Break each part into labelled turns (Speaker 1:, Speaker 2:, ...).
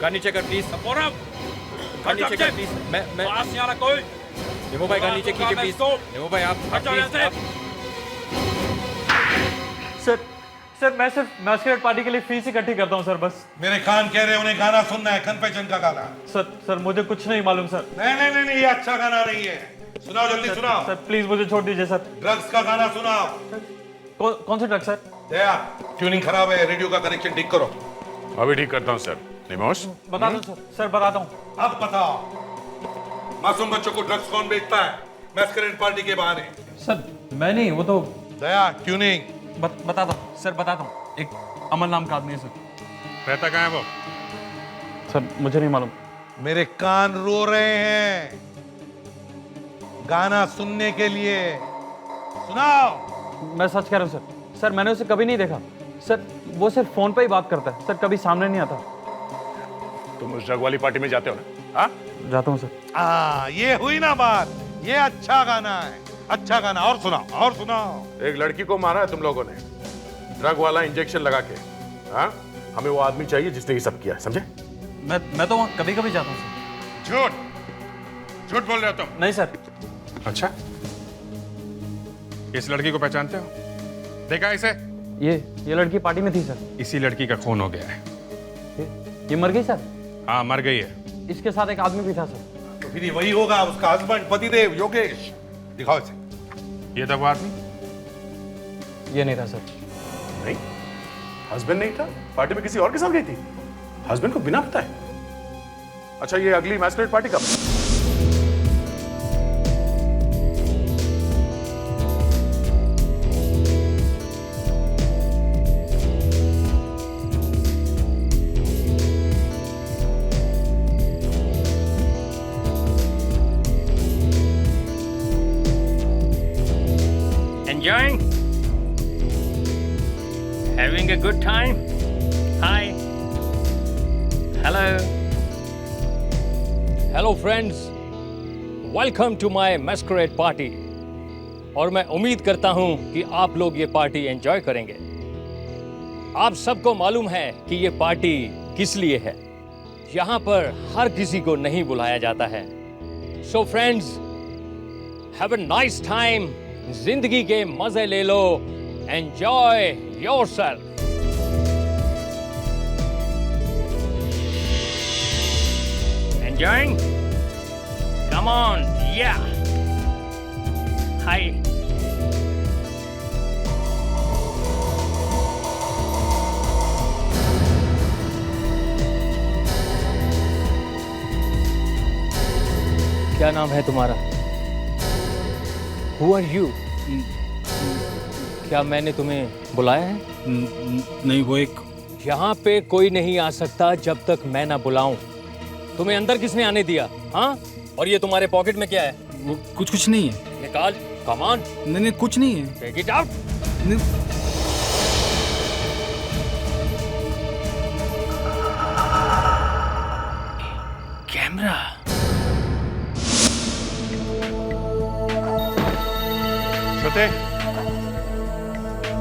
Speaker 1: गाड़ी नीचे कर प्लीज।
Speaker 2: Bora!
Speaker 1: गाड़ी नीचे कर प्लीज। मैं
Speaker 2: पास यहाँ कोई।
Speaker 1: नेमो भाई गाड़ी नीचे कीजिए प्लीज। नेमो भाई आप प्लीज।
Speaker 3: सर मैं सिर्फ मैस्करेड पार्टी के लिए फीस इकट्ठी करता हूँ सर, बस।
Speaker 4: मेरे कान कह रहे हैं उन्हें गाना सुनना है, कन्फेशन का गाना।
Speaker 3: सर मुझे कुछ नहीं मालूम सर।
Speaker 4: नहीं, ये अच्छा गाना नहीं है। सुनाओ जल्दी सुनाओ।
Speaker 3: सर प्लीज मुझे छोड़ दीजिए सर।
Speaker 4: ड्रग्स का गाना सुनाओ।
Speaker 3: कौन सा ड्रग सर?
Speaker 4: दया, ट्यूनिंग खराब है, रेडियो का कनेक्शन ठीक करो।
Speaker 5: अभी ठीक करता हूँ सर। निमोश
Speaker 3: बता दो सर बताता हूँ।
Speaker 4: अब बताओ, मासूम बच्चों को ड्रग्स कौन बेचता है मैस्करेड पार्टी के बहाने?
Speaker 3: सर मैं नहीं, वो तो
Speaker 4: दया, ट्यूनिंग
Speaker 3: बताता हूँ सर, बताता हूँ। एक अमन नाम का आदमी है सर।
Speaker 5: रहता कहाँ है वो?
Speaker 3: सर मुझे नहीं मालूम।
Speaker 4: मेरे कान रो रहे हैं गाना सुनने के लिए। सुनाओ।
Speaker 3: मैं सच कह रहा हूँ सर। सर मैंने उसे कभी नहीं देखा सर, वो सिर्फ फोन पे ही बात करता है सर, कभी सामने नहीं आता।
Speaker 5: तुम उस ड्रग वाली पार्टी में जाते हो ना? हाँ,
Speaker 3: जाता हूँ सर।
Speaker 4: ये हुई ना बात। ये अच्छा गाना है, अच्छा गाना। और सुनाओ।
Speaker 5: एक लड़की को मारा है तुम लोगों ने, ड्रग वाला इंजेक्शन लगा के। हाँ, हमें वो आदमी चाहिए जिसने ये सब किया, समझे?
Speaker 3: मैं तो वहाँ कभी कभी जाता हूँ सर।
Speaker 5: झूठ बोल रहे हो तुम।
Speaker 3: नहीं सर।
Speaker 5: अच्छा, इस लड़की को पहचानते हो? देखा इसे?
Speaker 3: ये लड़की पार्टी में थी सर।
Speaker 5: इसी लड़की का खून हो गया है।
Speaker 3: ये मर गई सर?
Speaker 5: हाँ, मर गई है।
Speaker 3: इसके साथ एक आदमी भी था सर।
Speaker 4: तो फिर ये वही होगा, उसका हस्बैंड, पतिदेव, योगेश। दिखाओ इसे।
Speaker 5: ये था वो आदमी?
Speaker 3: ये नहीं था सर।
Speaker 5: नहीं, हस्बैंड नहीं था। पार्टी में किसी और के साथ गई थी, हस्बैंड को बिना बताए। अच्छा, ये अगली मैस्करेड पार्टी कब?
Speaker 1: Enjoying? Having a good time? Hi. Hello. Hello friends. Welcome to my masquerade party. और मैं उम्मीद करता हूं कि आप लोग ये पार्टी एंजॉय करेंगे। आप सबको मालूम है कि ये पार्टी किस लिए है। यहाँ पर हर किसी को नहीं बुलाया जाता है। So friends, have a nice time. जिंदगी के मजे ले लो। Enjoy yourself. Enjoying? Come on, ya. Hi. क्या नाम है तुम्हारा? Who are you? क्या मैंने तुम्हें बुलाया है?
Speaker 6: नहीं, वो एक
Speaker 1: यहाँ पे कोई नहीं आ सकता जब तक मैं ना बुलाऊं। तुम्हें अंदर किसने आने दिया? हाँ? और ये तुम्हारे पॉकेट में क्या है?
Speaker 6: वो कुछ नहीं है।
Speaker 1: निकाल। Come on.
Speaker 6: नहीं, कुछ नहीं है।
Speaker 1: Take it out. Camera.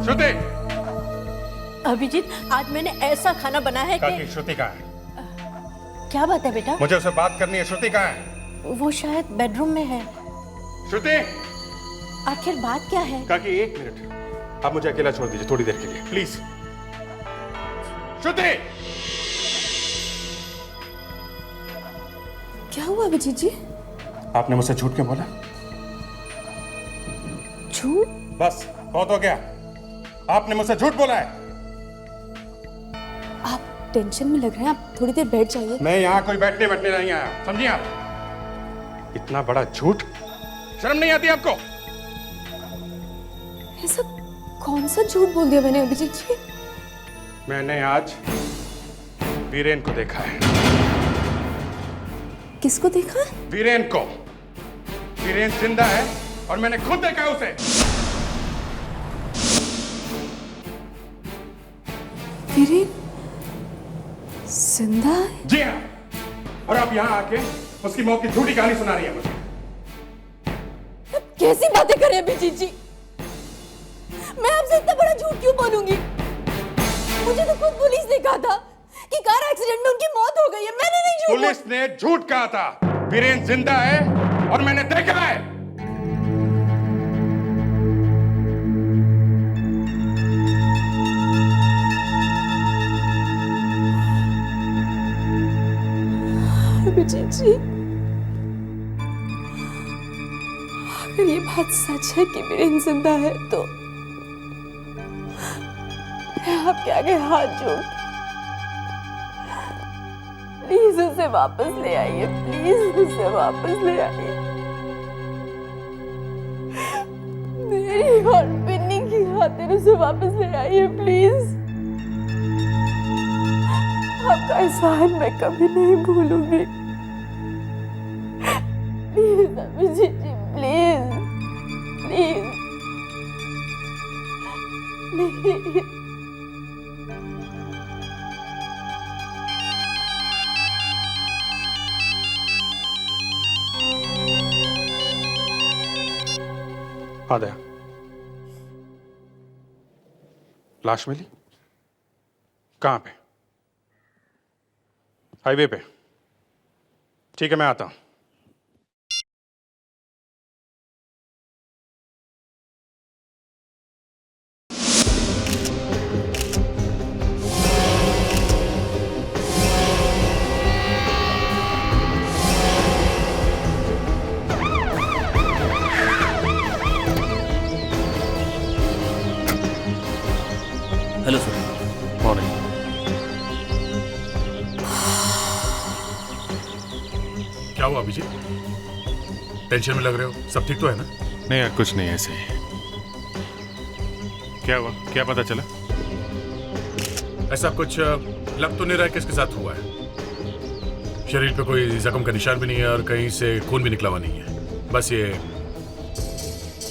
Speaker 5: Shruti,
Speaker 7: Abhijit, आज मैंने ऐसा खाना बनाया है कि
Speaker 5: श्रुति कहाँ है?
Speaker 7: क्या बात है बेटा?
Speaker 5: मुझे उससे बात करनी है। श्रुति कहाँ है?
Speaker 7: वो शायद बेडरूम में है।
Speaker 5: श्रुति,
Speaker 7: आखिर बात क्या है?
Speaker 5: काकी, एक मिनट, आप मुझे अकेला छोड़ दीजिए थोड़ी देर के लिए, प्लीज। श्रुति!
Speaker 7: क्या हुआ अभिजीत जी?
Speaker 5: आपने मुझसे झूठ क्यों बोला?
Speaker 7: झूठ?
Speaker 5: बस बहुत हो गया। आपने मुझसे झूठ बोला है।
Speaker 7: आप टेंशन में लग रहे हैं, आप थोड़ी देर बैठ जाइए।
Speaker 5: मैं यहाँ कोई बैठने नहीं आया, समझिए आप? इतना बड़ा झूठ, शर्म नहीं आती आपको?
Speaker 7: ऐसा कौन सा झूठ बोल दिया मैंने अभिजीत जी?
Speaker 5: मैंने आज वीरेन को देखा है।
Speaker 7: किसको देखा?
Speaker 5: वीरेन को। वीरेन जिंदा है और मैंने खुद देखा है उसे।
Speaker 7: वीरेन जिंदा है?
Speaker 5: जी हाँ, और आप यहाँ आके उसकी मौत की झूठी कहानी सुना रही है मुझे।
Speaker 7: कैसी बातें कर रहे हैं अभिजीत जी? मैं आपसे इतना बड़ा झूठ क्यों बोलूंगी? मुझे तो खुद पुलिस ने कहा था कि कार एक्सीडेंट में उनकी मौत हो गई है। मैंने नहीं झूठ बोला।
Speaker 4: पुलिस ने झूठ कहा था। वीरेन जिंदा है और मैंने देखा है।
Speaker 2: अभिजीत जी, अगर ये बात सच है कि वीरेन जिंदा है तो मैं आपके आगे हाथ जोड़, प्लीज उसे वापस ले आइए, प्लीज उसे वापस ले आइए। मेरी और बिन्नी की खातिर उसे वापस ले आइए प्लीज। आपका एहसान मैं कभी नहीं भूलूंगी। Please Abhijeet ji, please please please.
Speaker 5: Aadya, लाश मिली? कहां पे? हाईवे पे? ठीक है, मैं आता हूं।
Speaker 6: Hello sir.
Speaker 5: मॉर्निंग।
Speaker 4: क्या हुआ अभिजीत? टेंशन में लग रहे हो। सब ठीक तो है ना?
Speaker 5: नहीं यार, कुछ नहीं, ऐसे ही। क्या हुआ? क्या पता चला?
Speaker 4: ऐसा कुछ लग तो नहीं रहा है किसके साथ हुआ है। शरीर पे कोई जख्म का निशान भी नहीं है और कहीं से खून भी निकला हुआ नहीं है। बस ये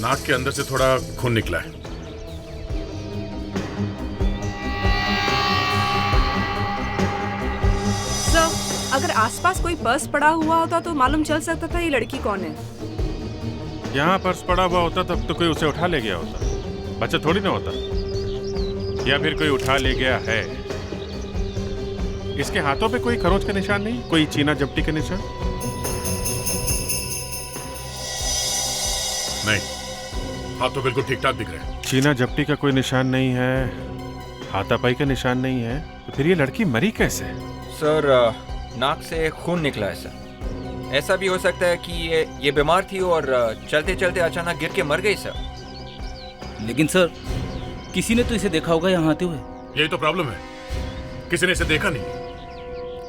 Speaker 4: नाक के अंदर से थोड़ा खून निकला है।
Speaker 8: अगर आसपास कोई पर्स पड़ा हुआ होता तो मालूम चल सकता था ये लड़की कौन है।
Speaker 5: यहाँ पर्स पड़ा हुआ होता तब तो कोई उसे उठा ले गया होता, बच्चा थोड़ी ना होता। या फिर कोई उठा ले गया है। इसके हाथों पे कोई खरोच का निशान नहीं, कोई चीना झपटी का निशान
Speaker 4: नहीं। हाथ तो बिल्कुल ठीक ठाक दिख रहे हैं।
Speaker 5: चीना झपटी का कोई निशान नहीं है, हाथापाई का निशान नहीं है, तो फिर ये लड़की मरी कैसे?
Speaker 9: सर, नाक से खून निकला है सर। ऐसा भी हो सकता है कि ये बीमार थी और चलते चलते अचानक गिर के मर गई सर।
Speaker 6: लेकिन सर, किसी ने तो इसे देखा होगा यहाँ आते हुए।
Speaker 4: यही तो प्रॉब्लम है, किसी ने इसे देखा नहीं।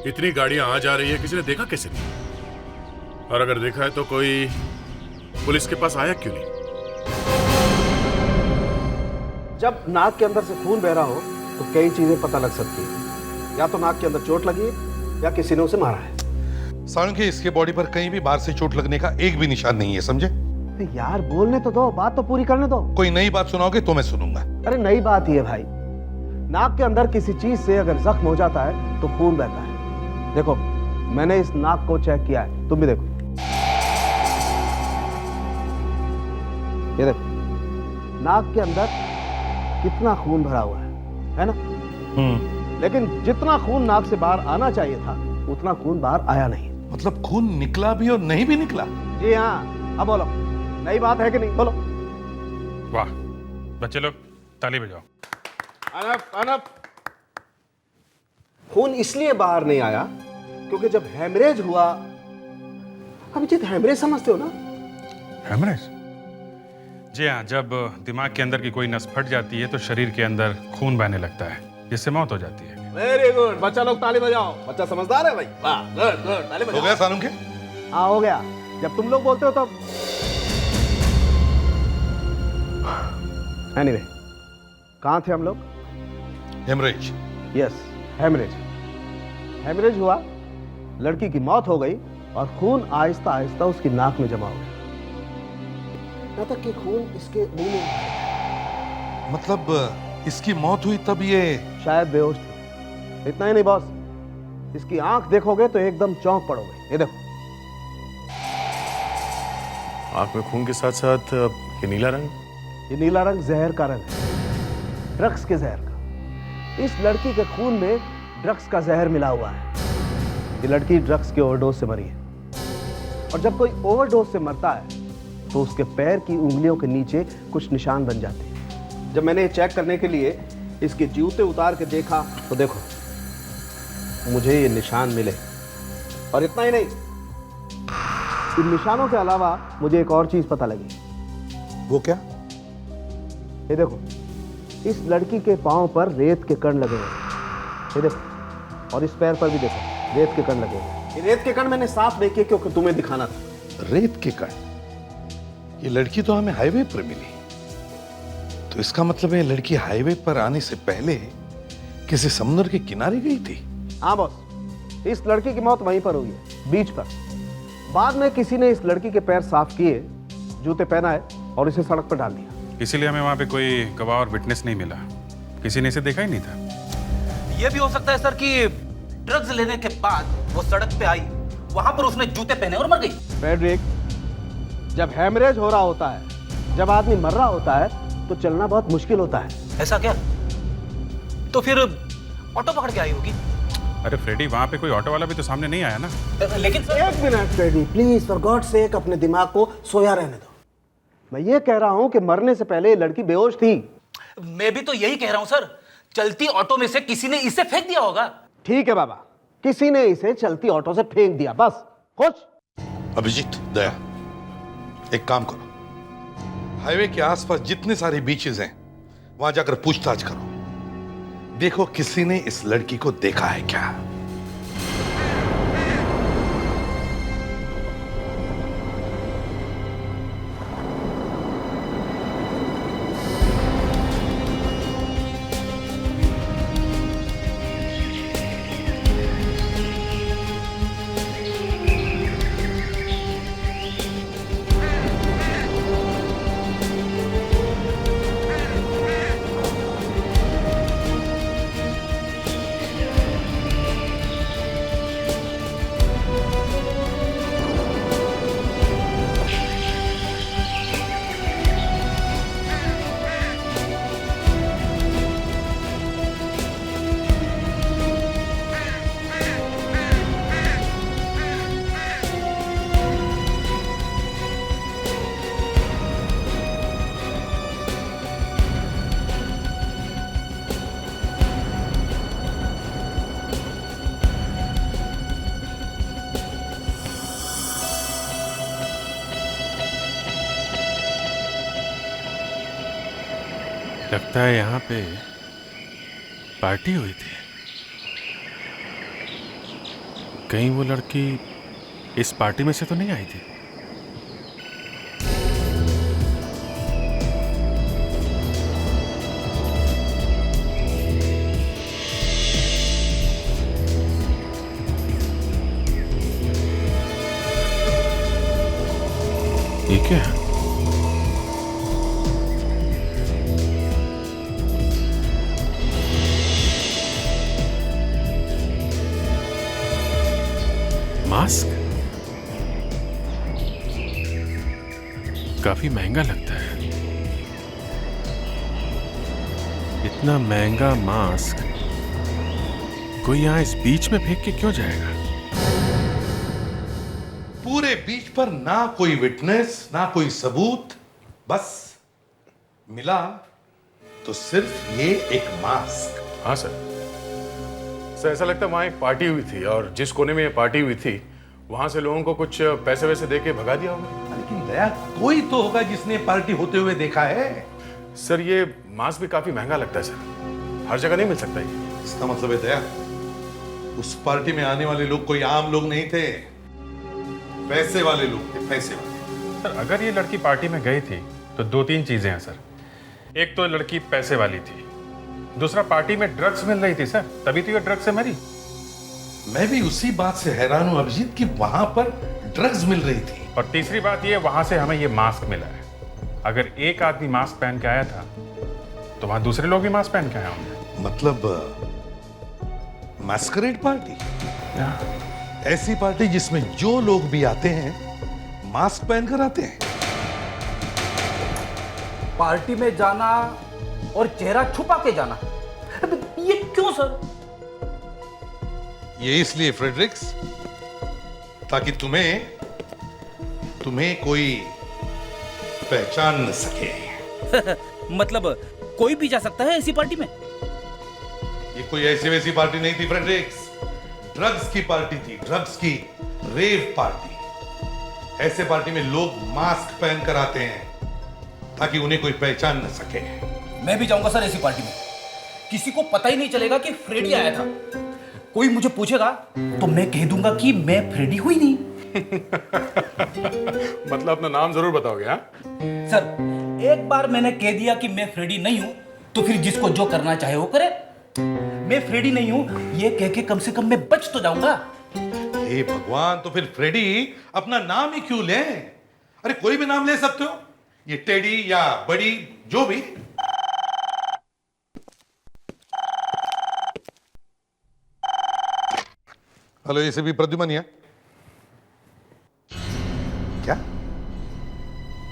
Speaker 4: इतनी गाड़ियां आ जा रही है, किसी ने देखा कैसे नहीं? और अगर देखा है तो कोई पुलिस के पास आया क्यों नहीं?
Speaker 10: जब नाक के अंदर से खून बह रहा हो तो कई चीजें पता लग सकती है। या तो नाक के अंदर चोट लगी है या किसी ने उसे मारा है।
Speaker 4: सालुंखे, इसके बॉडी पर कहीं भी बाहर से चोट लगने का एक भी निशान नहीं है, समझे?
Speaker 10: यार बोलने तो दो, बात तो पूरी करने दो।
Speaker 4: कोई नई बात सुनाओगे तो मैं सुनूंगा।
Speaker 10: अरे नई बात ही है भाई, नाक के अंदर किसी चीज से अगर जख्म हो जाता है तो खून बहता है। देखो, मैंने इस नाक को चेक किया है, तुम भी देखो। ये देखो, नाक के अंदर कितना खून भरा हुआ है ना? लेकिन जितना खून नाक से बाहर आना चाहिए था उतना खून बाहर आया नहीं।
Speaker 4: मतलब खून निकला भी और नहीं भी निकला?
Speaker 10: जी हाँ। अब बोलो, नई बात है कि नहीं? बोलो।
Speaker 5: वाह, बच्चे लोग ताली बजाओ।
Speaker 10: अनफ। खून इसलिए बाहर नहीं आया क्योंकि जब हेमरेज हुआ, अभिजीत हेमरेज समझते हो ना?
Speaker 5: हेमरेज? जी हाँ, जब दिमाग के अंदर की कोई नस फट जाती है तो शरीर के अंदर खून बहने लगता है, जिससे मौत हो जाती है।
Speaker 10: वेरी गुड, बच्चा लोग ताली बजाओ। बच्चा समझदार है भाई। वाह, गुड गुड, ताली बजाओ।
Speaker 4: हो गया सालुंखे?
Speaker 10: हाँ हो गया। जब तुम लोग बोलते हो तब। एनीवे, कहाँ थे हम लोग?
Speaker 4: हेमरेज।
Speaker 10: Yes, haemorrhage. हेमरेज हुआ, लड़की की मौत हो गई और खून आहिस्ता आहिस्ता उसकी नाक में जमा हो गया। यहाँ तक कि खून इसके मुंह में।
Speaker 4: मतलब इसकी मौत हुई तब ये
Speaker 10: शायद बेहोश थी। इतना ही नहीं बॉस, इसकी आंख देखोगे तो एकदम चौंक पड़ोगे। ये देखो,
Speaker 5: आंख में खून के साथ साथ ये नीला रंग?
Speaker 10: ये नीला रंग जहर का रंग है, ड्रग्स के जहर का। इस लड़की के खून में ड्रग्स का जहर मिला हुआ है। ये लड़की ड्रग्स के ओवरडोज से मरी है। और जब कोई ओवरडोज से मरता है तो उसके पैर की उंगलियों के नीचे कुछ निशान बन जाते हैं। जब मैंने चेक करने के लिए इसके जूते उतार के देखा तो देखो, मुझे ये निशान मिले। और इतना ही नहीं, इन निशानों के अलावा मुझे एक और चीज पता लगी।
Speaker 11: वो क्या?
Speaker 10: ये देखो, इस लड़की के पांव पर रेत के कण लगे हुए। ये देखो, और इस पैर पर भी देखो, रेत के कण लगे हुए। ये रेत के कण मैंने साफ देखे क्योंकि तुम्हें दिखाना था।
Speaker 11: रेत के कण? ये लड़की तो हमें हाईवे पर मिली, तो इसका मतलब है लड़की हाईवे पर आने से पहले किसी समुद्र के किनारे गई थी।
Speaker 10: हाँ बॉस, इस लड़की की मौत वहीं पर हुई है, बीच पर। बाद में किसी ने इस लड़की के पैर साफ किए, जूते पहनाए और इसे सड़क पर डाल दिया।
Speaker 5: इसीलिए हमें वहां पे कोई गवाह और विटनेस नहीं मिला। किसी ने इसे देखा ही नहीं था।
Speaker 6: यह भी हो सकता है सर कि ड्रग्स लेने के बाद वो सड़क पे आई, वहां पर उसने जूते पहने और मर गई।
Speaker 10: फ्रेडरिक, जब हैमरेज हो रहा होता है, जब आदमी मर रहा होता है, तो चलना बहुत मुश्किल होता है।
Speaker 6: ऐसा क्या? तो फिर ऑटो पकड़ के आई होगी।
Speaker 5: अरे फ्रेडी, वहां पे कोई ऑटो वाला भी तो सामने नहीं आया ना।
Speaker 6: लेकिन
Speaker 10: एक minute Freddie, please for God sake अपने दिमाग को सोया रहने दो। मैं ये कह रहा हूं कि मरने से पहले ये लड़की बेहोश थी।
Speaker 6: मैं भी तो यही कह रहा हूं सर, चलती ऑटो में से किसी ने इसे फेंक दिया होगा।
Speaker 10: ठीक है बाबा, किसी ने इसे चलती ऑटो से फेंक दिया, बस। खुश?
Speaker 11: अभिजीत, दया, एक काम करो, हाईवे के आसपास जितने सारे बीचेस हैं वहां जाकर पूछताछ करो। देखो किसी ने इस लड़की को देखा है क्या।
Speaker 5: लगता है यहाँ पे पार्टी हुई थी। कहीं वो लड़की इस पार्टी में से तो नहीं आई थी? ये क्या है? मास्क काफी महंगा लगता है। इतना महंगा मास्क कोई यहां इस बीच में फेंक के क्यों जाएगा?
Speaker 11: पूरे बीच पर ना कोई विटनेस, ना कोई सबूत, बस मिला तो सिर्फ ये एक मास्क।
Speaker 4: हाँ सर, ऐसा लगता है वहां एक पार्टी हुई थी और जिस कोने में ये पार्टी हुई थी वहां से लोगों को कुछ पैसे वैसे दे के भगा दिया होगा।
Speaker 11: लेकिन दया, कोई तो होगा जिसने पार्टी होते हुए देखा है।
Speaker 4: सर ये मास्क भी काफी महंगा लगता है सर, हर जगह नहीं मिल सकता ये।
Speaker 11: इसका मतलब है दया, उस पार्टी में आने वाले लोग कोई आम लोग नहीं थे, पैसे वाले लोग थे, पैसे वाले।
Speaker 5: सर अगर ये लड़की पार्टी में गई थी तो दो तीन चीजें हैं सर। एक तो लड़की पैसे वाली थी, दूसरा पार्टी में ड्रग्स मिल रही थी सर, तभी तो ये ड्रग्स से मरी।
Speaker 11: मैं भी उसी बात से हैरान हूं अभिजीत कि वहां पर ड्रग्स मिल रही थी।
Speaker 5: और तीसरी बात ये, वहां से हमें ये मास्क मिला है। अगर एक आदमी मास्क पहन के आया था तो वहां दूसरे लोग भी मास्क पहन के आए होंगे।
Speaker 11: मतलब मैस्करेड पार्टी? ऐसी पार्टी जिसमें जो लोग भी आते हैं मास्क पहनकर आते हैं।
Speaker 6: पार्टी में जाना और चेहरा छुपा के जाना, ये क्यों सर?
Speaker 11: ये इसलिए फ्रेडरिक्स, ताकि तुम्हें कोई पहचान न सके।
Speaker 6: मतलब कोई भी जा सकता है ऐसी पार्टी में?
Speaker 11: ये कोई ऐसी वैसी पार्टी नहीं थी फ्रेडरिक्स, ड्रग्स की पार्टी थी, ड्रग्स की रेव पार्टी। ऐसे पार्टी में लोग मास्क पहनकर आते हैं ताकि उन्हें कोई पहचान न सके।
Speaker 6: मैं भी जाऊंगा सर ऐसी पार्टी में। किसी को पता ही नहीं चलेगा कि फ्रेडी आया था। कोई मुझे पूछेगा तो मैं कह दूंगा कि मैं फ्रेडी हुई नहीं।
Speaker 4: मतलब अपना नाम जरूर बताओगे? हाँ
Speaker 6: सर, एक बार मैंने कह दिया कि मैं फ्रेडी नहीं हूं तो फिर जिसको जो करना चाहे वो करे। मैं फ्रेडी नहीं हूं ये कह के कम से कम मैं बच तो जाऊंगा।
Speaker 11: हे भगवान, तो फिर फ्रेडी अपना नाम ही क्यों ले? अरे कोई भी नाम ले सकते हो, ये टेडी या बड़ी, जो भी। हेलो, ये भी प्रद्युमन है क्या?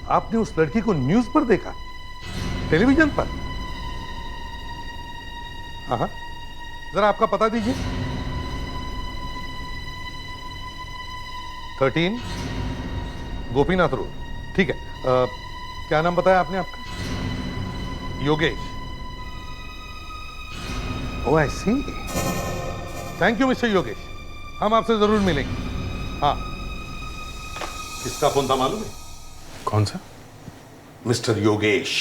Speaker 11: आपने उस लड़की को न्यूज पर देखा, टेलीविजन पर? हाँ, जरा आपका पता दीजिए। 13 गोपीनाथ रोड, ठीक है। क्या नाम बताया आपने आपका? योगेश। ओह, आई सी। थैंक यू मिस्टर योगेश, हम आपसे जरूर मिलेंगे। हाँ, किसका फोन था मालूम है?
Speaker 4: कौन सा?
Speaker 11: मिस्टर योगेश।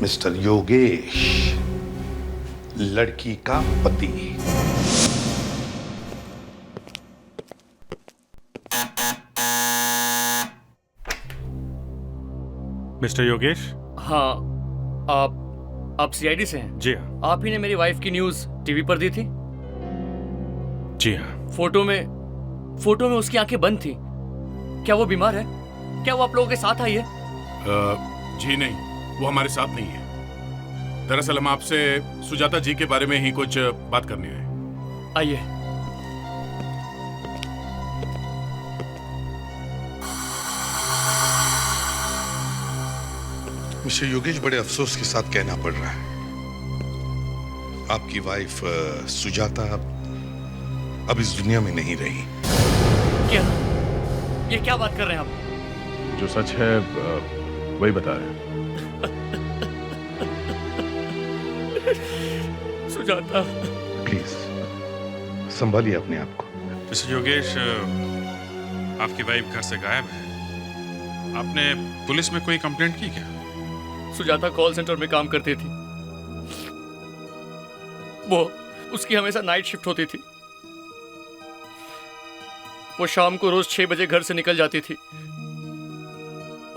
Speaker 11: मिस्टर योगेश, लड़की का पति।
Speaker 5: मिस्टर योगेश?
Speaker 1: हाँ, आप सीआईडी से हैं?
Speaker 5: जी हाँ।
Speaker 1: आप ही ने मेरी वाइफ की न्यूज टीवी पर दी थी?
Speaker 5: जी हाँ।
Speaker 1: फोटो में उसकी आंखें बंद थी। क्या वो बीमार है? क्या वो आप लोगों के साथ आई है?
Speaker 4: जी नहीं, वो हमारे साथ नहीं है। दरअसल हम आपसे सुजाता जी के बारे में ही कुछ बात करनी है।
Speaker 1: आइए।
Speaker 11: मिस्टर योगेश, बड़े अफसोस के साथ कहना पड़ रहा है, आपकी वाइफ सुजाता अब इस दुनिया में नहीं रही।
Speaker 1: क्या? ये क्या बात कर रहे हैं आप?
Speaker 4: जो सच है वही बता रहे हैं।
Speaker 1: सुजाता,
Speaker 11: प्लीज संभालिए अपने आप को।
Speaker 5: मिस्टर योगेश, आपकी वाइफ घर से गायब है। आपने पुलिस में कोई कंप्लेंट की क्या?
Speaker 1: सुजाता कॉल सेंटर में काम करती थी। वो उसकी हमेशा नाइट शिफ्ट होती थी। वो शाम को रोज 6 बजे घर से निकल जाती थी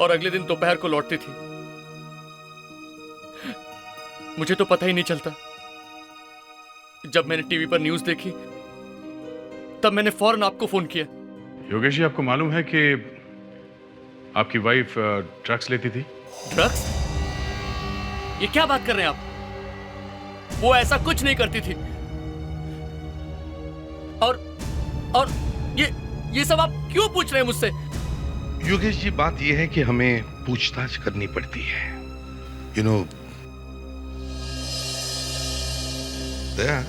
Speaker 1: और अगले दिन दोपहर को लौटती थी। मुझे तो पता ही नहीं चलता। जब मैंने टीवी पर न्यूज देखी तब मैंने फौरन आपको फोन किया।
Speaker 4: योगेश जी, आपको मालूम है कि आपकी वाइफ ड्रग्स लेती थी?
Speaker 1: ड्रग्स? ये क्या बात कर रहे हैं आप? वो ऐसा कुछ नहीं करती थी। और ये सब आप क्यों पूछ रहे हैं मुझसे?
Speaker 11: योगेश जी, बात यह है कि हमें पूछताछ करनी पड़ती है। यू नो, दया,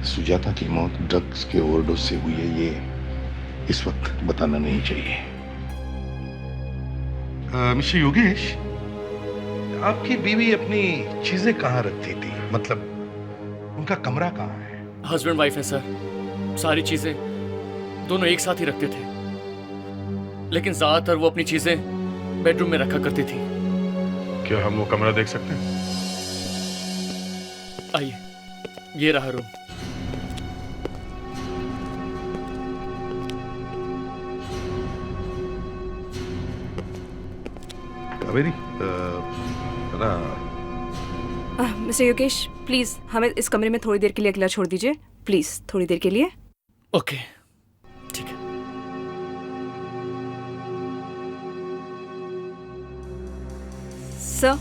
Speaker 11: सुजाता की मौत ड्रग्स के ओवरडोज से हुई है, ये इस वक्त बताना नहीं चाहिए। मिस्टर योगेश, आपकी बीवी अपनी चीजें कहाँ रखती थी? मतलब उनका कमरा कहाँ है?
Speaker 1: हस्बैंड वाइफ है सर। सारी चीजें दोनों एक साथ ही रखते थे, लेकिन ज्यादातर वो अपनी चीजें बेडरूम में रखा करती थी।
Speaker 4: क्या हम वो कमरा देख सकते हैं?
Speaker 1: आइए, ये रहा room.
Speaker 11: Kaveri,
Speaker 8: mister Yogesh, please हमें इस कमरे में थोड़ी देर के लिए अकेला छोड़ दीजिए। प्लीज, थोड़ी देर के लिए।
Speaker 1: ओके, ठीक है।
Speaker 8: सर,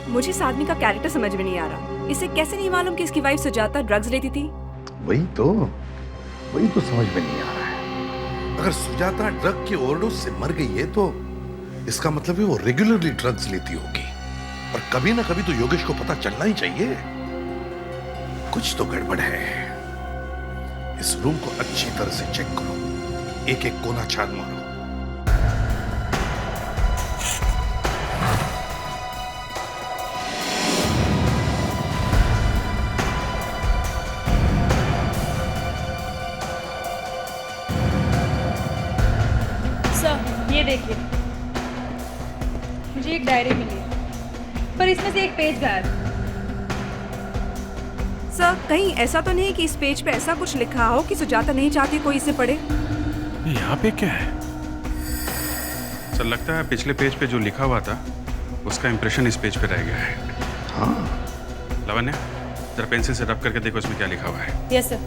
Speaker 8: मुझे इस आदमी का कैरेक्टर समझ में नहीं आ रहा। इसे कैसे नहीं मालूम कि इसकी वाइफ सुजाता ड्रग्स लेती थी?
Speaker 11: वही तो समझ में नहीं आ रहा है। अगर सुजाता ड्रग के ओवरडोज से मर गई है तो इसका मतलब है वो रेगुलरली ड्रग्स लेती होगी। और कभी ना कभी तो योगेश को पता चलना ही चाहिए। कुछ तो गड़बड़ है। इस रूम को अच्छी तरह से चेक करो, एक एक कोना छान मारो।
Speaker 2: सर ये देखिए, मुझे एक डायरी मिली है, पर इसमें से एक पेज गायब है।
Speaker 8: सर कहीं ऐसा तो नहीं कि इस पेज पे ऐसा कुछ लिखा हो कि सुजाता नहीं चाहती कोई इसे पढ़े?
Speaker 5: यहाँ पे क्या है? सर लगता है पिछले पेज पे जो लिखा हुआ था उसका इंप्रेशन इस पेज पे रह गया है।
Speaker 11: हाँ,
Speaker 5: लावण्य जरा पेंसिल से रब करके देखो इसमें क्या लिखा हुआ है।
Speaker 2: Yes sir.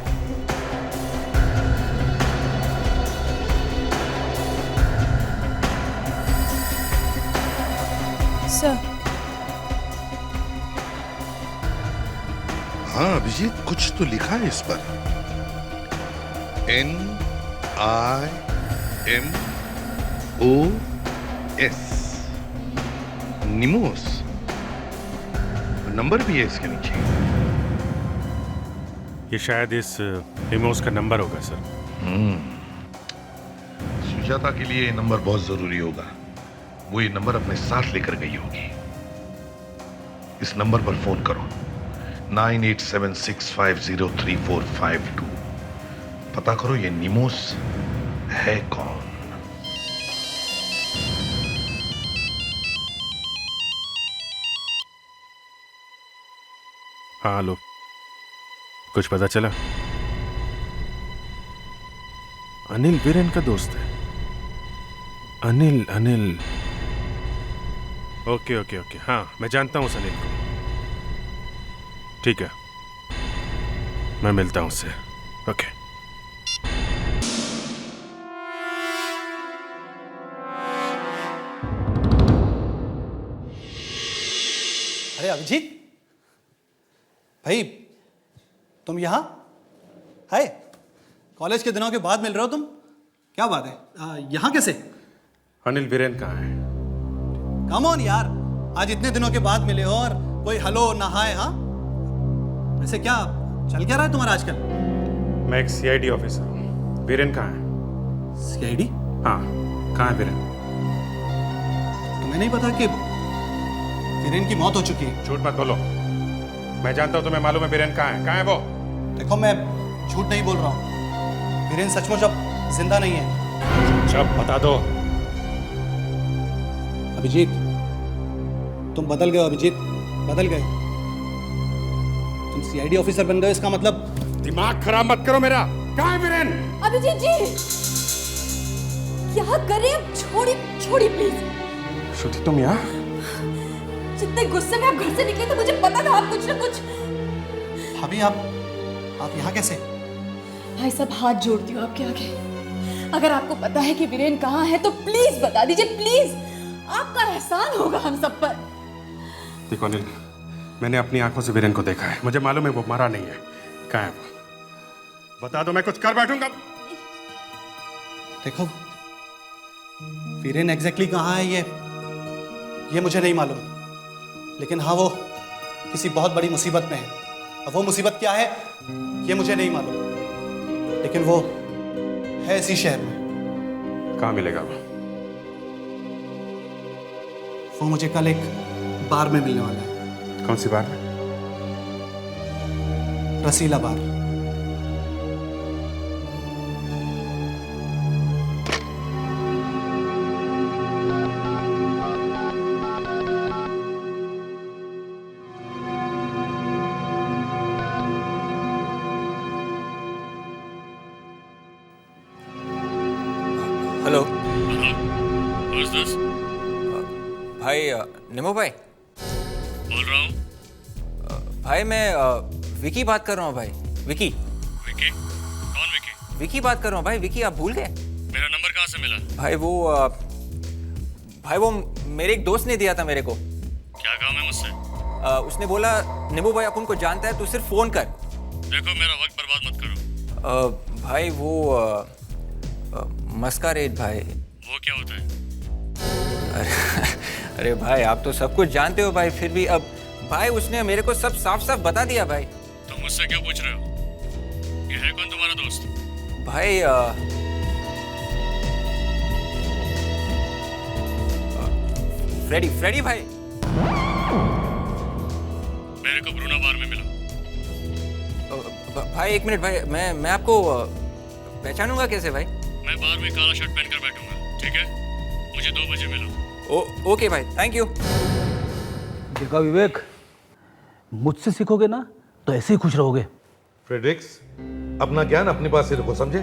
Speaker 2: सर
Speaker 11: हाँ अभिजीत, कुछ तो लिखा है इस पर। NIMOS, निमोस। नंबर भी है इसके नीचे।
Speaker 5: ये शायद इस निमोस का नंबर होगा सर।
Speaker 11: सुजाता के लिए ये नंबर बहुत जरूरी होगा। वो ये नंबर अपने साथ लेकर गई होगी। इस नंबर पर फोन करो, 9876503452। पता करो ये निमोस है कौन।
Speaker 5: हाँ लो, कुछ पता चला? अनिल वीरेन का दोस्त है। अनिल ओके ओके ओके, हाँ मैं जानता हूँ उस अनिल को। ठीक है, मैं मिलता हूँ उससे। ओके।
Speaker 6: अरे अभिजीत भाई, तुम यहाँ? हाय, कॉलेज के दिनों के बाद मिल रहे हो तुम? क्या बात है, यहाँ कैसे?
Speaker 5: अनिल वीरेन कहाँ है?
Speaker 6: कम ऑन यार, आज इतने दिनों के बाद मिले हो और कोई हेलो ना हाय। हाँ वैसे क्या चल क्या रहा है तुम्हारा आजकल?
Speaker 5: मैं एक CID ऑफिसर हूँ। वीरेन कहाँ है?
Speaker 6: CID?
Speaker 5: हाँ, कहाँ है वीरेन?
Speaker 6: तुम्हें नहीं पता कि वीरेन की मौत हो चुकी है?
Speaker 5: झूठ मत बोलो, मैं जानता हूँ, तुम्हें मालूम है वीरेन कहाँ है। कहाँ है वो?
Speaker 6: देखो मैं झूठ नहीं बोल रहा हूँ, वीरेन सचमुच अब जिंदा नहीं है।
Speaker 5: चुप, बता दो।
Speaker 6: अभिजीत तुम बदल गए हो। अभिजीत बदल गए, तुम CID ऑफिसर बन गए, इसका मतलब।
Speaker 5: दिमाग खराब मत करो मेरा। कहाँ है वीरेन?
Speaker 2: अभिजीत जी क्या करें? छोड़ी प्लीज।
Speaker 5: श्रुति तुम यहाँ?
Speaker 2: जितने गुस्से में आप घर से निकले थे मुझे पता था आप कुछ ना कुछ।
Speaker 6: भाभी आप यहाँ कैसे?
Speaker 2: भाई साहब हाथ जोड़ती हूँ आपके आगे, अगर आपको पता है कि वीरेन कहाँ है तो प्लीज बता दीजिए, प्लीज। आपका एहसान होगा हम सब पर।
Speaker 5: देखो अनिल, मैंने अपनी आंखों से वीरेन को देखा है, मुझे मालूम है वो मरा नहीं है। कहाँ है वो? बता दो, मैं कुछ कर बैठूंगा।
Speaker 6: देखो वीरेन एग्जैक्टली कहाँ है ये मुझे नहीं मालूम, लेकिन हाँ वो किसी बहुत बड़ी मुसीबत में है। अब वो मुसीबत क्या है ये मुझे नहीं मालूम, लेकिन वो है इसी शहर में।
Speaker 5: कहाँ मिलेगा वो?
Speaker 6: वो मुझे कल एक बार में मिलने वाला है।
Speaker 5: कौन सी बार में?
Speaker 6: Rasila bar.
Speaker 9: Hello
Speaker 1: Who's this?
Speaker 9: भाई, निमो भाई
Speaker 1: बोल रहा हूँ।
Speaker 9: भाई मैं विकी बात कर रहा हूँ भाई। विकी
Speaker 1: विकी? कौन विकी?
Speaker 9: विकी बात कर रहा हूँ भाई। विकी आप भूल गए?
Speaker 1: मेरा नंबर कहाँ से मिला?
Speaker 9: भाई वो मेरे एक दोस्त ने दिया था मेरे को।
Speaker 1: क्या काम है मुझसे?
Speaker 9: उसने बोला निमो भाई अपन को जानता है तो सिर्फ फोन कर।
Speaker 1: देखो मेरा वक्त बर्बाद मत करो।
Speaker 9: भाई वो मस्कारेड भाई।
Speaker 1: वो क्या होता है?
Speaker 9: अरे भाई आप तो सब कुछ जानते हो भाई, फिर भी अब भाई उसने मेरे को सब साफ साफ बता दिया भाई।
Speaker 4: तुम मुझसे क्यों पूछ रहे हो? ये है कौन तुम्हारा दोस्त?
Speaker 9: भाई फ्रेडी भाई।
Speaker 4: मेरे को ब्रूनो बार में मिला।
Speaker 9: भाई एक मिनट भाई, मैं आपको पहचानूंगा कैसे भाई?
Speaker 4: मैं बार में काला शर्ट पहनकर बैठूंगा, ठीक है? मुझे 2 बजे मिलो।
Speaker 9: ओके भाई, थैंक यू।
Speaker 10: देखा विवेक, मुझसे सीखोगे ना तो ऐसे ही खुश रहोगे।
Speaker 11: फ्रेडरिक्स, अपना ज्ञान अपने पास से रखो, समझे?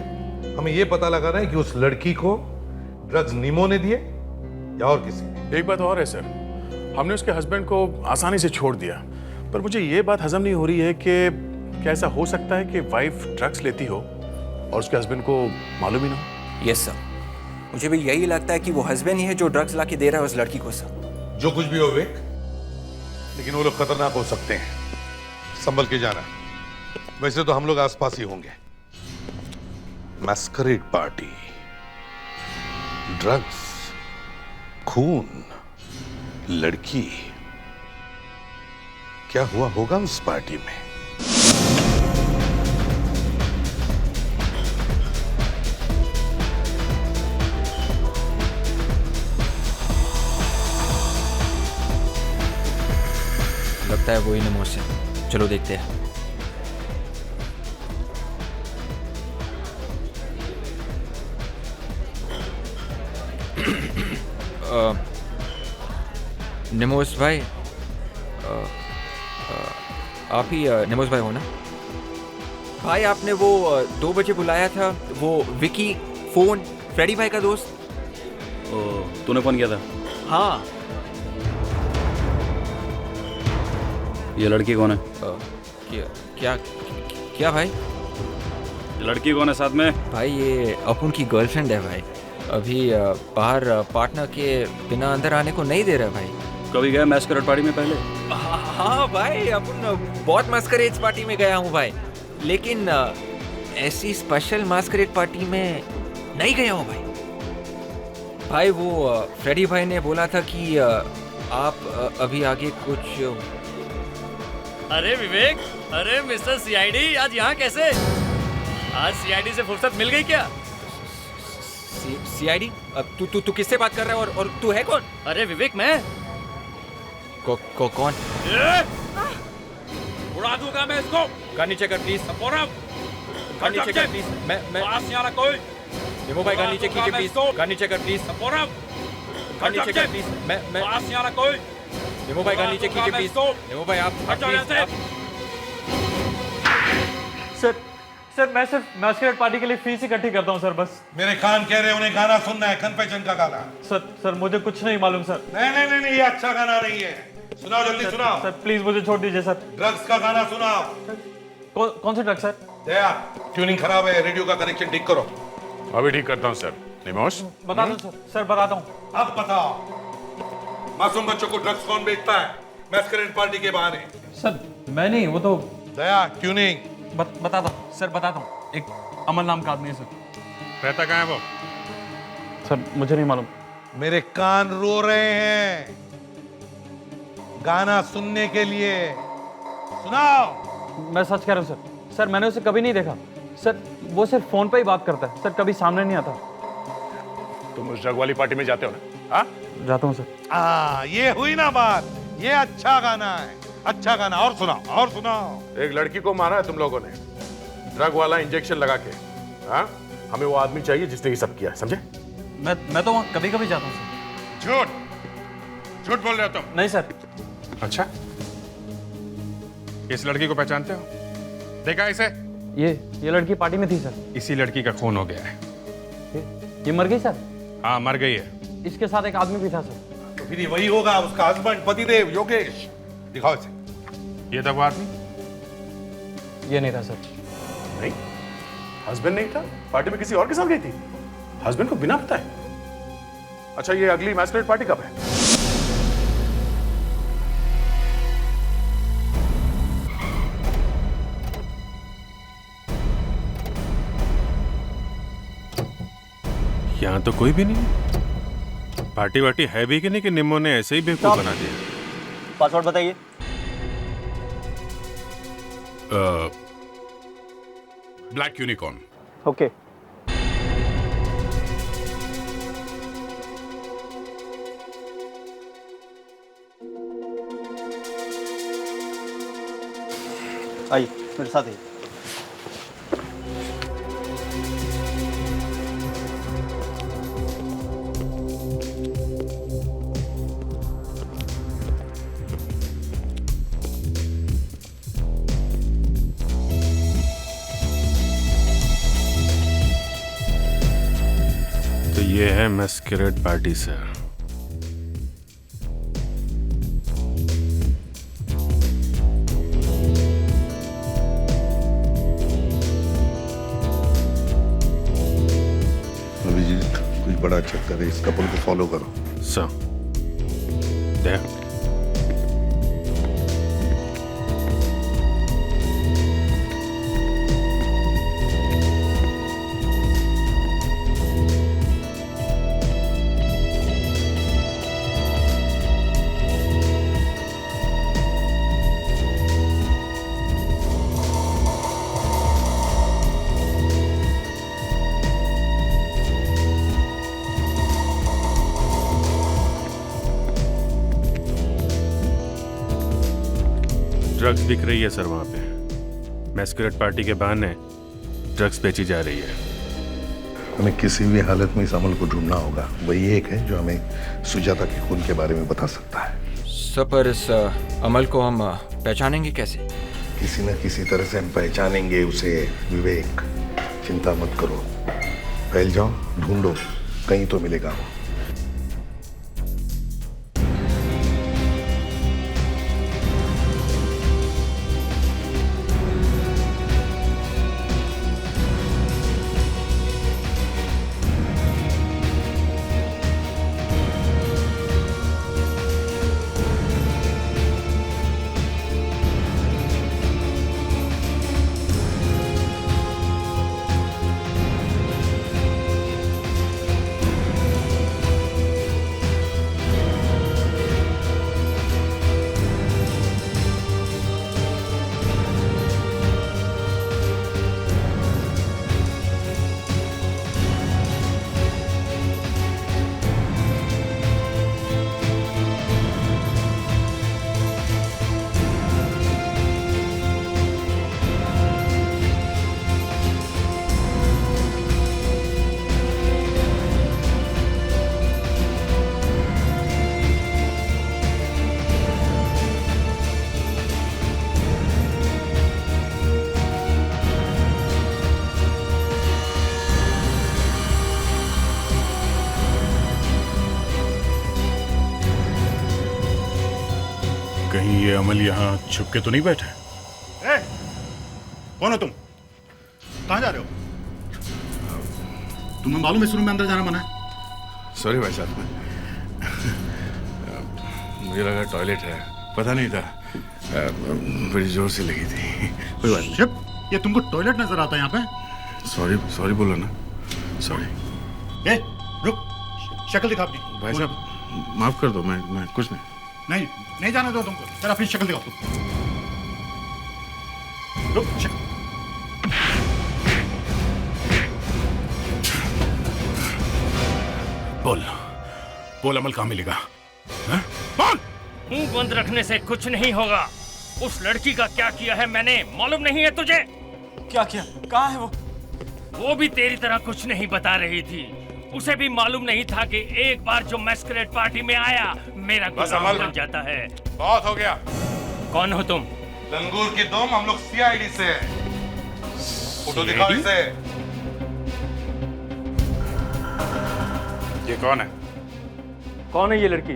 Speaker 11: हमें यह पता लगाना है कि उस लड़की को ड्रग्स नीमो ने दिए या और किसी ने।
Speaker 4: एक बात और है सर, हमने उसके हस्बैंड को आसानी से छोड़ दिया, पर मुझे ये बात हजम नहीं हो रही है कि क्या ऐसा हो सकता है कि वाइफ ड्रग्स लेती हो और उसके हस्बैंड को मालूम ही ना हो?
Speaker 9: यस सर, मुझे भी यही लगता है कि वो हस्बैंड ही है जो ड्रग्स लाके दे रहा है उस लड़की को सर।
Speaker 11: जो कुछ भी हो विवेक, लेकिन वो लोग खतरनाक हो सकते हैं, संभल के जाना। वैसे तो हम लोग आसपास ही होंगे। मैस्करेड पार्टी, ड्रग्स, खून, लड़की, क्या हुआ होगा उस पार्टी में?
Speaker 9: लगता है वही नमोश है, चलो देखते हैं। निमोश भाई, आप ही निमोश भाई हो ना? भाई आपने वो 2 बजे बुलाया था, वो विकी फोन फ्रेडी भाई का दोस्त।
Speaker 3: तूने फोन किया था?
Speaker 9: हाँ।
Speaker 3: ये लड़की कौन है?
Speaker 9: क्या भाई?
Speaker 3: ये लड़की कौन है साथ में?
Speaker 9: भाई ये अपुन की गर्लफ्रेंड है भाई, अभी बाहर पार्टनर के बिना अंदर आने को नहीं दे रहा भाई।
Speaker 3: कभी गया मैस्करेड पार्टी में पहले?
Speaker 9: हाँ भाई, अपन बहुत मास्करेड पार्टी में गया हूँ भाई, लेकिन ऐसी स्पेशल मास्करेड पार्टी में नहीं गया हूँ भाई। भाई वो फ्रेडी भाई ने बोला था कि आप अभी आगे कुछ।
Speaker 1: अरे विवेक, अरे मिस्टर सीआईडी, आज यहाँ कैसे? आज सीआईडी से फुर्सत मिल गई क्या?
Speaker 9: सीआईडी? तू किससे बात कर रहा है और तू है कौन?
Speaker 1: अरे विवेक, मैं
Speaker 9: कौन?
Speaker 5: उड़ा दूंगा मैं इसको।
Speaker 9: गाड़ी नीचे कर प्लीज। गाड़ी नीचे कर प्लीज। मैं
Speaker 5: पास नहीं आ रहा कोई।
Speaker 9: निमो भाई गाड़ी नीचे कीजिए प्लीज। गाड़ी नीचे कर प्लीज। गाड़ी नीचे कर प्लीज। मैं
Speaker 5: पास नहीं आ रहा कोई।
Speaker 9: निमो भाई गाड़ी नीचे कीजिए प्लीज। निमो भाई आप
Speaker 3: सर मैं सिर्फ मैस्करेड पार्टी के लिए फीस इकट्ठी करता हूँ सर, बस।
Speaker 11: मेरे कान कह रहे हैं उन्हें गाना सुनना है, कन्फेशन का गाना।
Speaker 3: सर मुझे कुछ नहीं मालूम सर।
Speaker 11: नहीं, ये अच्छा गाना नहीं है। सुनाओ जल्दी, सुनाओ।
Speaker 3: सर प्लीज मुझे छोड़ दीजिए सर।
Speaker 11: ड्रग्स का गाना सुनाओ।
Speaker 3: कौन से ड्रग्स सर?
Speaker 11: दया, ट्यूनिंग खराब है, रेडियो का कनेक्शन ठीक करो।
Speaker 4: अभी ठीक करता हूँ सर। निमोश,
Speaker 3: बता दो सर, बताता हूँ।
Speaker 11: अब बताओ, मासूम बच्चों को ड्रग्स कौन बेचता है मैस्करेड पार्टी के बहाने?
Speaker 3: सर मैं नहीं, वो तो
Speaker 11: दया, ट्यूनिंग
Speaker 3: बताता हूँ सर, बताता हूँ। एक अमन नाम का आदमी है सर।
Speaker 5: रहता कहाँ है वो?
Speaker 3: सर मुझे नहीं मालूम।
Speaker 11: मेरे कान रो रहे हैं गाना सुनने के लिए। सुनाओ।
Speaker 3: मैं सच कह रहा हूँ सर मैंने उसे कभी नहीं देखा सर, वो सिर्फ फोन पे ही बात करता है सर, कभी सामने नहीं आता।
Speaker 4: तुम उस ड्रग वाली पार्टी में जाते हो ना? हाँ,
Speaker 3: जाता हूँ सर।
Speaker 11: ये हुई ना बात। ये अच्छा गाना है, अच्छा गाना। और सुनाओ।
Speaker 4: एक लड़की को मारा है तुम लोगों ने, ड्रग वाला इंजेक्शन लगा के। हाँ, हमें वो आदमी चाहिए जिसने ये सब किया, समझे?
Speaker 3: मैं तो वहाँ कभी कभी जाता हूँ सर।
Speaker 5: झूठ बोल रहे हो तुम?
Speaker 3: नहीं सर।
Speaker 5: अच्छा, इस लड़की को पहचानते हो? देखा इसे?
Speaker 3: ये लड़की पार्टी में थी सर।
Speaker 5: इसी लड़की का खून हो गया है।
Speaker 3: ये मर गई सर?
Speaker 5: हाँ, मर गई है।
Speaker 3: इसके साथ एक आदमी भी था सर।
Speaker 11: तो फिर ये वही होगा, उसका हस्बैंड, पतिदेव, योगेश। दिखाओ इसे।
Speaker 5: ये था वो आदमी?
Speaker 3: ये नहीं था सर।
Speaker 4: नहीं, हस्बैंड नहीं था, पार्टी में किसी और के साथ गई थी, हस्बैंड को बिना पता है। अच्छा, ये अगली मैस्करेड पार्टी कब है?
Speaker 5: यहां तो कोई भी नहीं है। पार्टी वार्टी है भी कि नहीं कि निम्मो ने ऐसे ही बेवकूफ बना दिया?
Speaker 12: पासवर्ड बताइए।
Speaker 4: Black unicorn.
Speaker 12: ओके। आइए मेरे साथ आइए।
Speaker 5: तो ये है मैस्करेड पार्टी सर।
Speaker 11: अभिजीत कुछ बड़ा चक्कर है, इस कपल को फॉलो करो।
Speaker 5: Sir there. ड्रग्स बिक रही है सर वहाँ पे। मैस्करेड पार्टी के बहाने ड्रग्स बेची जा रही है।
Speaker 11: हमें किसी भी हालत में इस अमल को ढूंढना होगा। वही एक है जो हमें सुजाता के खून के बारे में बता सकता है।
Speaker 9: सर पर इस अमल को हम पहचानेंगे कैसे?
Speaker 11: किसी न किसी तरह से हम पहचानेंगे उसे। विवेक चिंता मत करो, फैल जाओ, ढूंढो, कहीं तो मिलेगा वो।
Speaker 4: कहीं ये अमल यहाँ छुप के तो नहीं बैठे?
Speaker 13: कौन हो तुम? कहाँ जा रहे हो? तुम्हें मालूम है इस रूम में अंदर जाना मना है?
Speaker 5: सॉरी भाई साहब, मुझे लगा टॉयलेट है, पता नहीं था। बड़ी जोर से लगी थी। कोई बात नहीं।
Speaker 13: ये तुमको टॉयलेट नजर आता है यहाँ पे?
Speaker 5: सॉरी सॉरी बोलो ना। सॉरी।
Speaker 13: रुक, शक्ल दिखा अपनी।
Speaker 5: भाई साहब माफ कर दो, मैं कुछ नहीं।
Speaker 13: नहीं जाने दो तुमको। चल अपनी शक्ल दिखाओ तुम। रुक, शक्ल।
Speaker 4: बोल अमल कहाँ मिलेगा? बोल।
Speaker 1: मुंह बंद रखने से कुछ नहीं होगा। उस लड़की का क्या किया है मैंने मालूम नहीं है तुझे?
Speaker 3: क्या किया? कहाँ है वो?
Speaker 1: वो भी तेरी तरह कुछ नहीं बता रही थी। उसे भी मालूम नहीं था कि एक बार जो मैस्करेड पार्टी में आया मेरा गुलाम बन जाता है।
Speaker 11: बहुत हो गया।
Speaker 1: कौन हो तुम?
Speaker 11: लंगूर की दुम, हम लोग सीआईडी से हैं। फोटो दिखाओ इसे।
Speaker 5: ये कौन है?
Speaker 3: कौन है ये लड़की?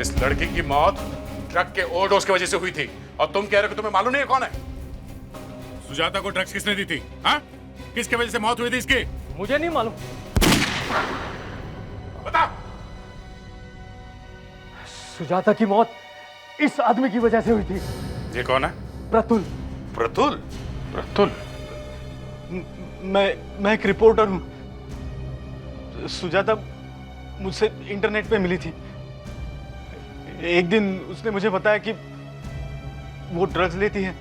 Speaker 4: इस लड़की की मौत ड्रग के ओवरडोज की वजह से हुई थी और तुम कह रहे हो कि तुम्हें मालूम नहीं है कौन है? सुजाता को ड्रग्स किसने दी थी? हाँ? किसके वजह से मौत हुई थी इसकी?
Speaker 3: मुझे नहीं मालूम।
Speaker 4: बता।
Speaker 3: सुजाता की मौत इस आदमी की वजह से हुई थी।
Speaker 5: ये कौन है?
Speaker 3: प्रतुल।
Speaker 11: प्रतुल?
Speaker 5: प्रतुल?
Speaker 3: मैं एक रिपोर्टर हूँ।
Speaker 14: सुजाता मुझसे इंटरनेट पे मिली थी। एक दिन उसने मुझे बताया कि वो ड्रग्स लेती है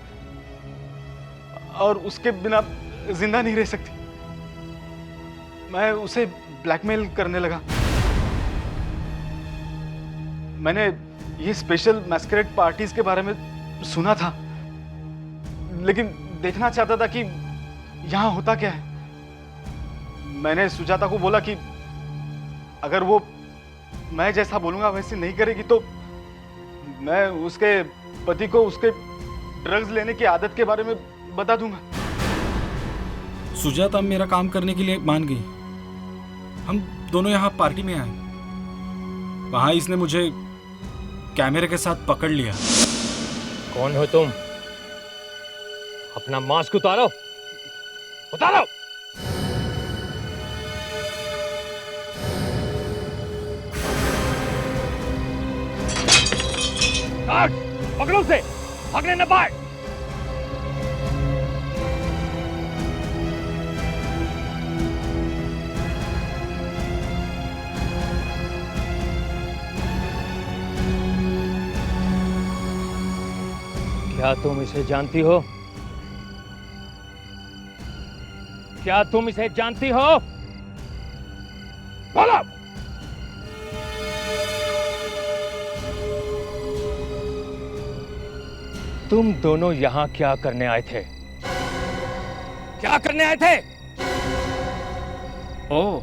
Speaker 14: और उसके बिना जिंदा नहीं रह सकती। मैं उसे ब्लैकमेल करने लगा। मैंने ये स्पेशल मैस्करेड पार्टीज के बारे में सुना था, लेकिन देखना चाहता था कि यहाँ होता क्या है। मैंने सुजाता को बोला कि अगर वो मैं जैसा बोलूंगा वैसे नहीं करेगी तो मैं उसके पति को उसके ड्रग्स लेने की आदत के बारे में बता दूंगा।
Speaker 15: सुजाता मेरा काम करने के लिए मान गई। हम दोनों यहाँ पार्टी में आए, वहां इसने मुझे कैमरे के साथ पकड़ लिया।
Speaker 1: कौन हो तुम? अपना मास्क उतारो, उतारो। पकड़ो उसे, भागने न पाए। क्या तुम इसे जानती हो? क्या तुम इसे जानती हो? बोलो। तुम दोनों यहां क्या करने आए थे? क्या करने आए थे?
Speaker 16: ओ,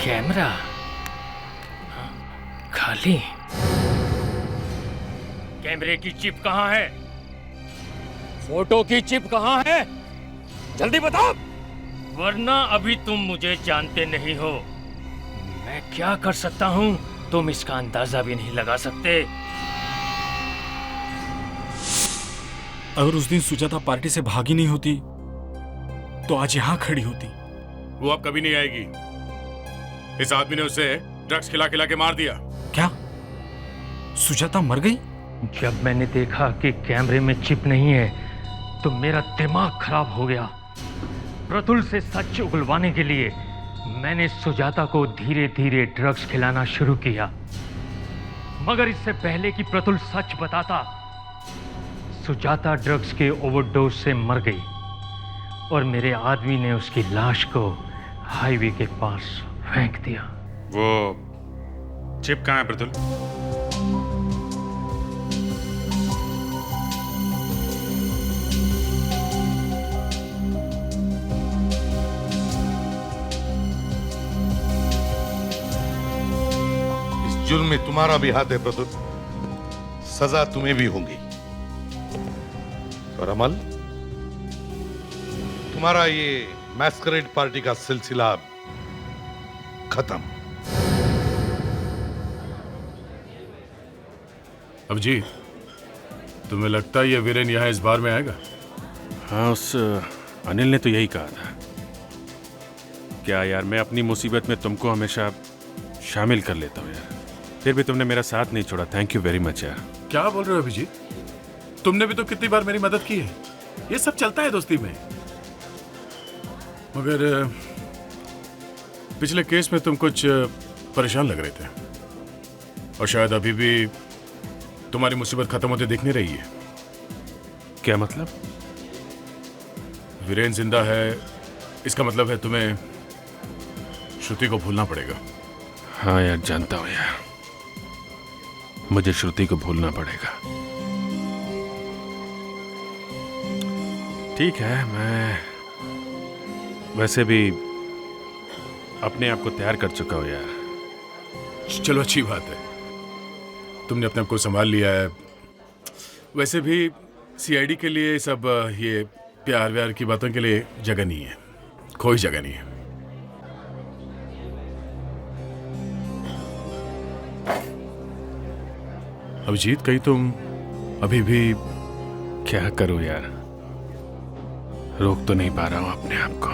Speaker 16: कैमरा खाली।
Speaker 1: कैमरे की चिप कहां है? फोटो की चिप कहां है? जल्दी बताओ, वरना अभी तुम मुझे जानते नहीं हो। मैं क्या कर सकता हूं तुम इसका अंदाजा भी नहीं लगा सकते।
Speaker 15: अगर उस दिन सुजाता पार्टी से भागी नहीं होती तो आज यहां खड़ी होती।
Speaker 4: वो अब कभी नहीं आएगी। इस आदमी ने उसे ड्रग्स खिला खिला के मार दिया।
Speaker 15: क्या सुजाता मर गई?
Speaker 1: जब मैंने देखा कि कैमरे में चिप नहीं है तो मेरा दिमाग खराब हो गया। प्रतुल से सच उगलवाने के लिए मैंने सुजाता को धीरे धीरे ड्रग्स खिलाना शुरू किया, मगर इससे पहले कि प्रतुल सच बताता, सुजाता ड्रग्स के ओवरडोज से मर गई और मेरे आदमी ने उसकी लाश को हाईवे के पास फेंक दिया।
Speaker 5: वो चिप कहाँ है प्रतुल?
Speaker 11: इस जुर्म में तुम्हारा भी हाथ है प्रतुल, सजा तुम्हें भी होगी। और अमल, तुम्हारा ये मैस्करेड पार्टी का सिलसिला खत्म।
Speaker 4: अब जी, तुम्हें लगता है ये वीरेन यहाँ इस बार में आएगा?
Speaker 5: हाँ, उस अनिल ने तो यही कहा था। क्या यार, मैं अपनी मुसीबत में तुमको हमेशा शामिल कर लेता हूँ यार, फिर भी तुमने मेरा साथ नहीं छोड़ा। थैंक यू वेरी मच यार।
Speaker 4: क्या बोल रहे हो अभिजीत? तुमने भी तो कितनी बार मेरी मदद की है। ये सब चलता है दोस्ती में। मगर पिछले केस में तुम कुछ परेशान लग रहे थे और शायद अभी भी तुम्हारी मुसीबत खत्म होते दिख नहीं रही है।
Speaker 5: क्या मतलब?
Speaker 4: वीरेन जिंदा है, इसका मतलब है तुम्हें श्रुति को भूलना पड़ेगा।
Speaker 5: हाँ यार, जानता हूँ यार, मुझे श्रुति को भूलना पड़ेगा। ठीक है, मैं वैसे भी अपने आप को तैयार कर चुका हूं यार।
Speaker 4: चलो अच्छी बात है, तुमने अपने आप को संभाल लिया है। वैसे भी सीआईडी के लिए सब ये प्यार व्यार की बातों के लिए जगह नहीं है, कोई जगह नहीं है। अभिजीत, कहीं तुम अभी भी?
Speaker 5: क्या करूं यार, रोक तो नहीं पा रहा हूं अपने आप को।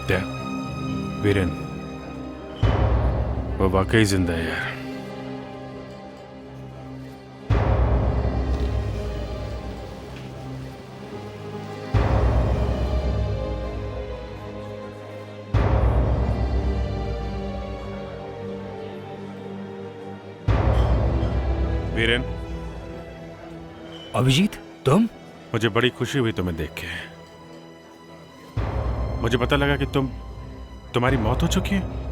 Speaker 5: क्या वीरेन, वो वाकई जिंदा है यार। वीरेन,
Speaker 16: अभिजीत तुम?
Speaker 5: मुझे बड़ी खुशी हुई तुम्हें देख के। मुझे पता लगा कि तुम्हारी मौत हो चुकी है।